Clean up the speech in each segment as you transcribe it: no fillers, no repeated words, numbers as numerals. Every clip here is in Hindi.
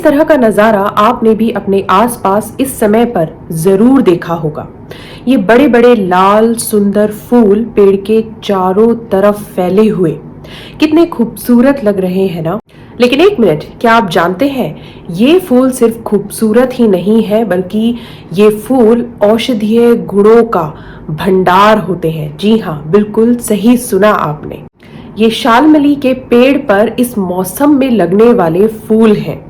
इस तरह का नजारा आपने भी अपने आसपास इस समय पर जरूर देखा होगा। ये बड़े बड़े लाल सुंदर फूल पेड़ के चारों तरफ फैले हुए कितने खूबसूरत लग रहे हैं ना। लेकिन एक मिनट, क्या आप जानते हैं ये फूल सिर्फ खूबसूरत ही नहीं है, बल्कि ये फूल औषधीय गुणों का भंडार होते हैं। जी हाँ, बिल्कुल सही सुना आपने। ये शालमली के पेड़ पर इस मौसम में लगने वाले फूल हैं।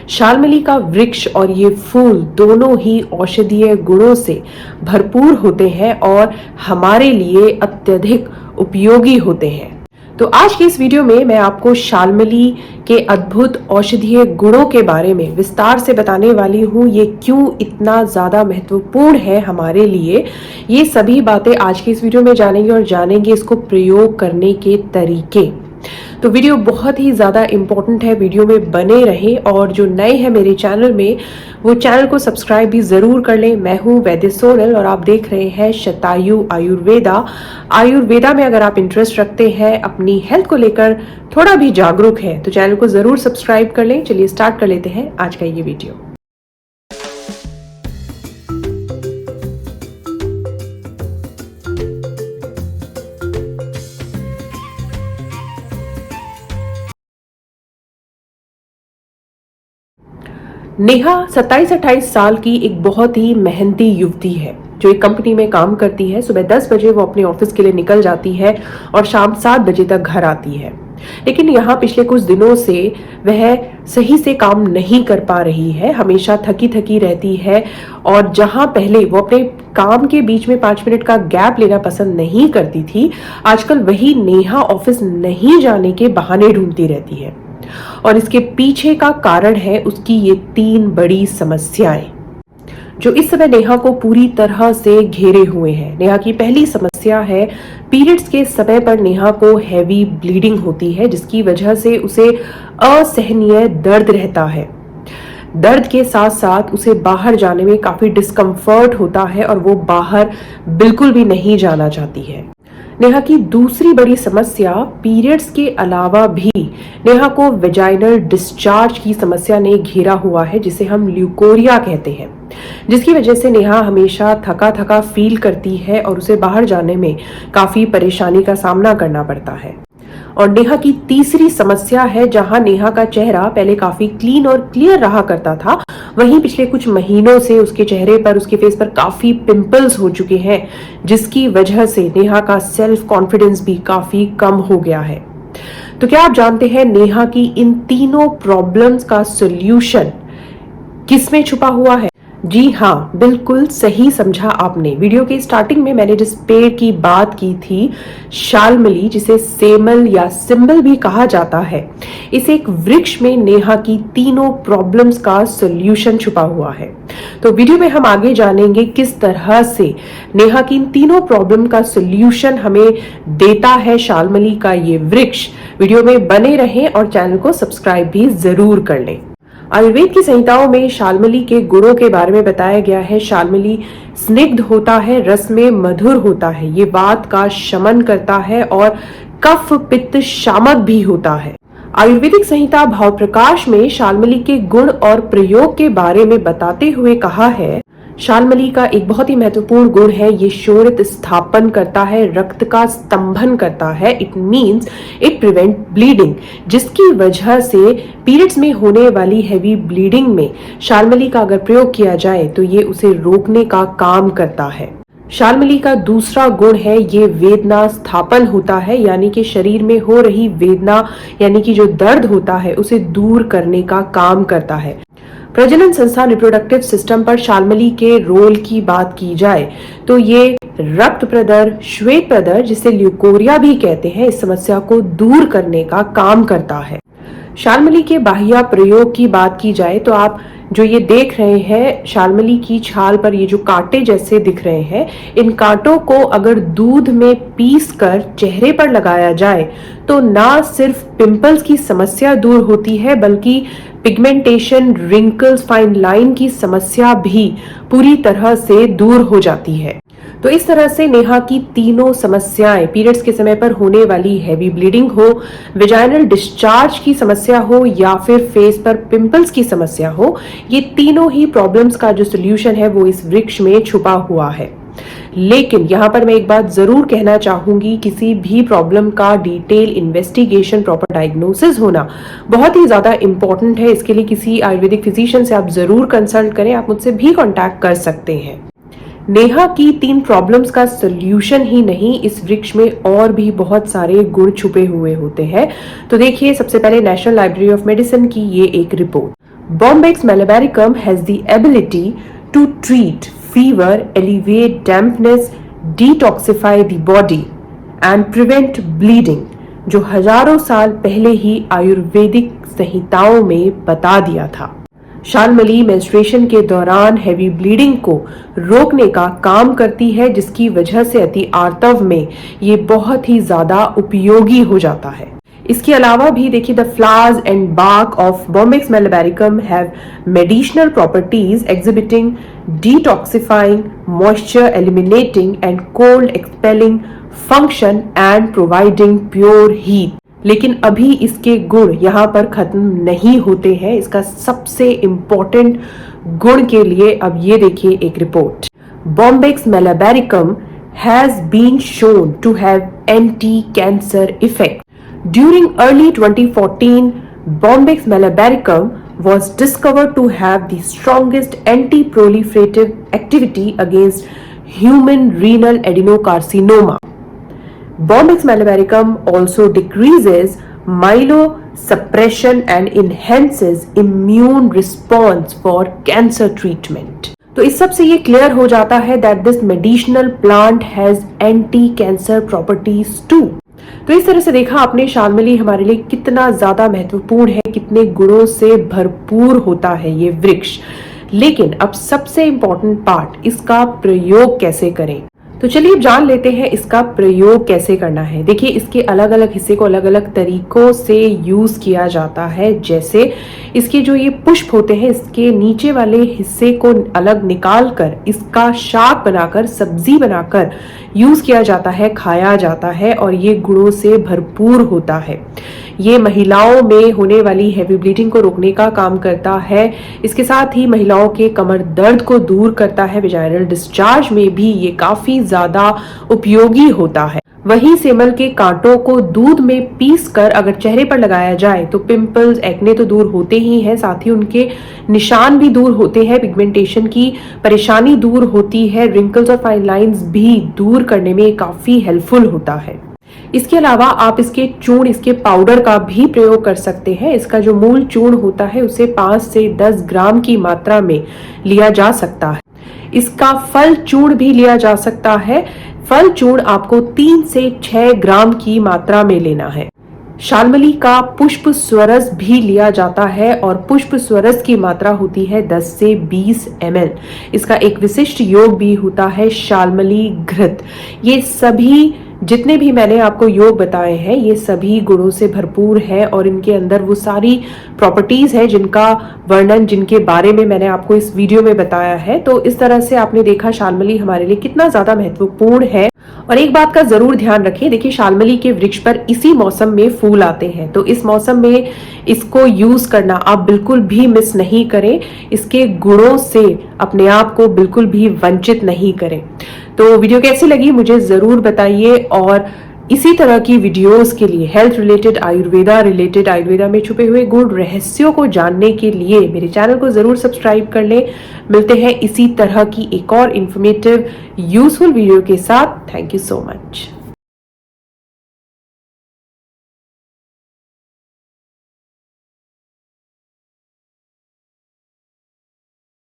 शालमली का वृक्ष और ये फूल दोनों ही औषधीय गुणों से भरपूर होते हैं और हमारे लिए अत्यधिक उपयोगी होते हैं। तो आज की इस वीडियो में मैं आपको शालमली के अद्भुत औषधीय गुणों के बारे में विस्तार से बताने वाली हूँ। ये क्यों इतना ज्यादा महत्वपूर्ण है हमारे लिए, ये सभी बातें आज की इस वीडियो में जानेंगे और जानेंगे इसको प्रयोग करने के तरीके। तो वीडियो बहुत ही ज़्यादा इम्पोर्टेंट है, वीडियो में बने रहें। और जो नए हैं मेरे चैनल में, वो चैनल को सब्सक्राइब भी ज़रूर कर लें। मैं हूँ वैद्य सोनल और आप देख रहे हैं शतायु आयुर्वेदा। आयुर्वेदा में अगर आप इंटरेस्ट रखते हैं, अपनी हेल्थ को लेकर थोड़ा भी जागरूक हैं, तो चैनल को ज़रूर सब्सक्राइब कर लें। चलिए स्टार्ट कर लेते हैं आज का ये वीडियो। नेहा 27-28 साल की एक बहुत ही मेहनती युवती है जो एक कंपनी में काम करती है। सुबह 10 बजे वो अपने ऑफिस के लिए निकल जाती है और शाम 7 बजे तक घर आती है। लेकिन यहाँ पिछले कुछ दिनों से वह सही से काम नहीं कर पा रही है, हमेशा थकी थकी रहती है। और जहाँ पहले वो अपने काम के बीच में 5 मिनट का गैप लेना पसंद नहीं करती थी, आजकल वही नेहा ऑफिस नहीं जाने के बहाने ढूंढती रहती है। और इसके पीछे का कारण है उसकी ये 3 बड़ी समस्याएं जो इस समय नेहा को पूरी तरह से घेरे हुए हैं। नेहा की पहली समस्या है पीरियड्स के समय पर नेहा को हैवी ब्लीडिंग होती है, जिसकी वजह से उसे असहनीय दर्द रहता है। दर्द के साथ साथ उसे बाहर जाने में काफी डिस्कम्फर्ट होता है और वो बाहर बिल्कुल भी नहीं जाना चाहती है। नेहा की दूसरी बड़ी समस्या पीरियड्स के अलावा भी नेहा को वेजाइनल डिस्चार्ज की समस्या ने घेरा हुआ है, जिसे हम ल्यूकोरिया कहते हैं, जिसकी वजह से नेहा हमेशा थका थका फील करती है और उसे बाहर जाने में काफी परेशानी का सामना करना पड़ता है। और नेहा की तीसरी समस्या है, जहां नेहा का चेहरा पहले काफी क्लीन और क्लियर रहा करता था, वहीं पिछले कुछ महीनों से उसके चेहरे पर, उसके फेस पर काफी पिंपल्स हो चुके हैं, जिसकी वजह से नेहा का सेल्फ कॉन्फिडेंस भी काफी कम हो गया है। तो क्या आप जानते हैं नेहा की इन तीनों प्रॉब्लम्स का सॉल्यूशन किसमें छुपा हुआ है? जी हाँ, बिल्कुल सही समझा आपने। वीडियो के स्टार्टिंग में मैंने जिस पेड़ की बात की थी, शालमली, जिसे सेमल या सिंबल भी कहा जाता है, इस एक वृक्ष में नेहा की तीनों प्रॉब्लम्स का सॉल्यूशन छुपा हुआ है। तो वीडियो में हम आगे जानेंगे किस तरह से नेहा की इन तीनों प्रॉब्लम का सॉल्यूशन हमें देता है शालमली का ये वृक्ष। वीडियो में बने रहें और चैनल को सब्सक्राइब भी जरूर कर लें। आयुर्वेद की संहिताओं में शालमली के गुणों के बारे में बताया गया है। शालमली स्निग्ध होता है, रस में मधुर होता है, ये वात का शमन करता है और कफ पित्त शामक भी होता है। आयुर्वेदिक संहिता भाव प्रकाश में शालमली के गुण और प्रयोग के बारे में बताते हुए कहा है, शालमली का एक बहुत ही महत्वपूर्ण गुण है, ये शोणित स्थापन करता है, रक्त का स्तंभन करता है। It means it prevent bleeding, जिसकी वजह से पीरियड्स में होने वाली हैवी ब्लीडिंग में शालमली का अगर प्रयोग किया जाए तो ये उसे रोकने का काम करता है। शालमली का दूसरा गुण है ये वेदना स्थापन होता है, यानी कि शरीर में हो रही वेदना यानी कि जो दर्द होता है उसे दूर करने का काम करता है। प्रजनन संस्था रिप्रोडक्टिव सिस्टम पर शालमली के रोल की बात की जाए तो ये रक्त प्रदर, श्वेत प्रदर, जिसे ल्यूकोरिया भी कहते हैं, इस समस्या को दूर करने का काम करता है। शालमली के बाह्य प्रयोग की बात की जाए तो आप जो ये देख रहे हैं शालमली की छाल पर ये जो कांटे जैसे दिख रहे हैं, इन कांटों को अगर दूध में पीस कर चेहरे पर लगाया जाए तो ना सिर्फ पिंपल्स की समस्या दूर होती है, बल्कि पिगमेंटेशन, रिंकल्स, फाइन लाइन की समस्या भी पूरी तरह से दूर हो जाती है। तो इस तरह से नेहा की तीनों समस्याएं, पीरियड्स के समय पर होने वाली हैवी ब्लीडिंग हो, विजाइनल डिस्चार्ज की समस्या हो या फिर फेस पर पिंपल्स की समस्या हो, ये तीनों ही प्रॉब्लम्स का जो सोल्यूशन है वो इस वृक्ष में छुपा हुआ है। लेकिन यहां पर मैं एक बात जरूर कहना चाहूंगी, किसी भी प्रॉब्लम का डिटेल इन्वेस्टिगेशन, प्रॉपर डायग्नोसिस होना बहुत ही ज्यादा इंपॉर्टेंट है। इसके लिए किसी आयुर्वेदिक फिजिशियन से आप जरूर कंसल्ट करें। आप मुझसे भी कांटेक्ट कर सकते हैं। नेहा की 3 प्रॉब्लम्स का सोल्यूशन ही नहीं, इस वृक्ष में और भी बहुत सारे गुण छुपे हुए होते हैं। तो देखिए, सबसे पहले नेशनल लाइब्रेरी ऑफ मेडिसिन की ये एक report. Bombax malabaricum has the ability to treat fever, alleviate dampness, detoxify the body and prevent bleeding, जो हजारों साल पहले ही आयुर्वेदिक संहिताओं में बता दिया था। शालमली मेंस्ट्रुएशन के दौरान हैवी ब्लीडिंग को रोकने का काम करती है, जिसकी वजह से अति आर्तव में ये बहुत ही ज्यादा उपयोगी हो जाता है। इसके अलावा भी देखिए, the flowers and bark of Bombyx malabaricum have medicinal properties exhibiting detoxifying, moisture eliminating and cold expelling function and providing pure heat। लेकिन अभी इसके गुण यहाँ पर खत्म नहीं होते हैं। इसका सबसे इंपॉर्टेंट गुण के लिए अब ये देखिए एक report. Bombyx malabaricum has been shown to have anti-cancer effect. During early 2014, Bombyx malabaricum was discovered to have the strongest anti-proliferative activity against human renal adenocarcinoma. Bombyx malabaricum also decreases myelosuppression and enhances immune response for cancer treatment. तो इस सब से ये क्लियर हो जाता है that this medicinal plant has anti-cancer properties too. तो इस तरह से देखा आपने, शालमली हमारे लिए कितना ज्यादा महत्वपूर्ण है, कितने गुणों से भरपूर होता है ये वृक्ष। लेकिन अब सबसे इंपॉर्टेंट पार्ट, इसका प्रयोग कैसे करें। तो चलिए जान लेते हैं इसका प्रयोग कैसे करना है। देखिए, इसके अलग अलग हिस्से को अलग अलग तरीकों से यूज किया जाता है। जैसे इसके जो ये पुष्प होते हैं, इसके नीचे वाले हिस्से को अलग निकाल कर इसका शाक बनाकर, सब्जी बनाकर यूज किया जाता है, खाया जाता है और ये गुणों से भरपूर होता है। ये महिलाओं में होने वाली हैवी ब्लीडिंग को रोकने का काम करता है। इसके साथ ही महिलाओं के कमर दर्द को दूर करता है। विजाइनल डिस्चार्ज में भी ये काफी ज्यादा उपयोगी होता है। वहीं सेमल के कांटों को दूध में पीस कर अगर चेहरे पर लगाया जाए तो पिंपल्स, एक्ने तो दूर होते ही हैं, साथ ही उनके निशान भी दूर होते हैं, पिगमेंटेशन की परेशानी दूर होती है, रिंकल्स और फाइन लाइंस भी दूर करने में काफी हेल्पफुल होता है। इसके अलावा आप इसके चूर्ण, इसके पाउडर का भी प्रयोग कर सकते हैं। इसका जो मूल चूर्ण होता है उसे 5 से 10 ग्राम की मात्रा में लिया जा सकता है। इसका फल चूर्ण भी लिया जा सकता है। फल चूर्ण आपको 3 से 6 ग्राम की मात्रा में लेना है। शालमली का पुष्प स्वरस भी लिया जाता है और पुष्प स्वरस की मात्रा होती है 10 से 20 ml। इसका एक विशिष्ट योग भी होता है शालमली घृत। ये सभी जितने भी मैंने आपको योग बताए हैं, ये सभी गुणों से भरपूर है और इनके अंदर वो सारी प्रॉपर्टीज है जिनका वर्णन, जिनके बारे में मैंने आपको इस वीडियो में बताया है। तो इस तरह से आपने देखा शालमली हमारे लिए कितना ज्यादा महत्वपूर्ण है। और एक बात का जरूर ध्यान रखें, देखिए शालमली के वृक्ष पर इसी मौसम में फूल आते हैं, तो इस मौसम में इसको यूज करना आप बिल्कुल भी मिस नहीं करें। इसके गुणों से अपने आप को बिल्कुल भी वंचित नहीं करें। तो वीडियो कैसी लगी मुझे जरूर बताइए और इसी तरह की वीडियोस के लिए, हेल्थ रिलेटेड, आयुर्वेदा में छुपे हुए गुण रहस्यों को जानने के लिए मेरे चैनल को जरूर सब्सक्राइब कर लें। मिलते हैं इसी तरह की एक और इंफॉर्मेटिव यूजफुल वीडियो के साथ। Thank you so much.